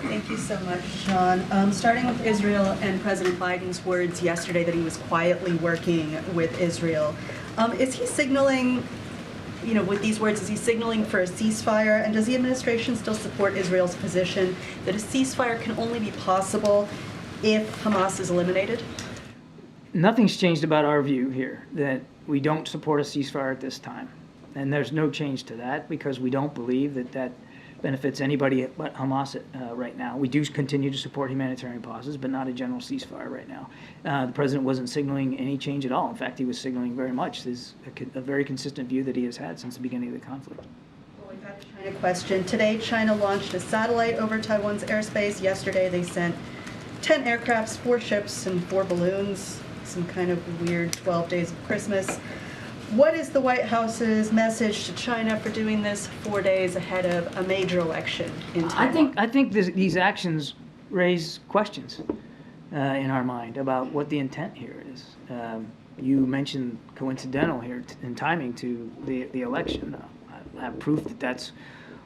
Thank you so much, John. Starting with Israel and President Biden's words yesterday that he was quietly working with Israel. Is he signaling, with these words, is he signaling for a ceasefire? And does the administration still support Israel's position that a ceasefire can only be possible if Hamas is eliminated? Nothing's changed about our view here, that we don't support a ceasefire at this time. And there's no change to that because we don't believe that that benefits anybody but Hamas right now. We do continue to support humanitarian pauses, but not a general ceasefire right now. The president wasn't signaling any change at all. In fact, he was signaling very much a very consistent view that he has had since the beginning of the conflict. Well, we've got the China question. Today, China launched a satellite over Taiwan's airspace. Yesterday, they sent 10 aircrafts, 4 ships, and 4 balloons. Some kind of weird 12 days of Christmas. What is the White House's message to China for doing this 4 days ahead of a major election in Taiwan? I think these actions raise questions in our mind about what the intent here is. You mentioned coincidental here in timing to the election. I have proof that that's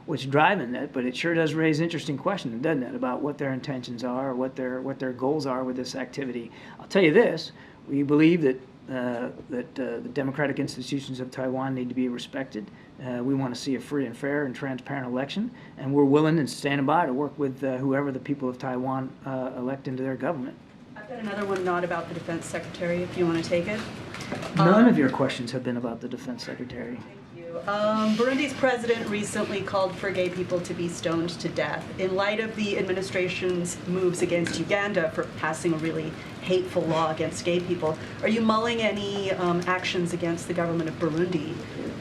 what's driving it, but it sure does raise interesting questions, doesn't it, about what their intentions are, what their goals are with this activity. I'll tell you this: we believe that the democratic institutions of Taiwan need to be respected. We want to see a free and fair and transparent election, and we're willing and standing by to work with whoever the people of Taiwan elect into their government. I've got another one not about the defense secretary, if you want to take it. None of your questions have been about the defense secretary. Thank you. Burundi's president recently called for gay people to be stoned to death. In light of the administration's moves against Uganda for passing a really hateful law against gay people, are you mulling any actions against the government of Burundi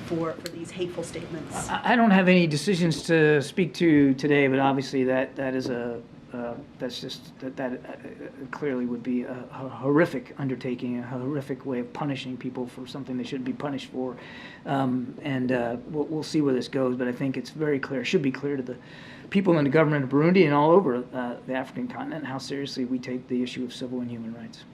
for these hateful statements? I don't have any decisions to speak to today, but obviously that is a that's just that clearly would be a horrific undertaking, a horrific way of punishing people for something they shouldn't be punished for, and we'll see where this goes. But I think it's very clear, should be clear to the people in the government of Burundi and all over the African continent how seriously we take the issue of civil and human rights.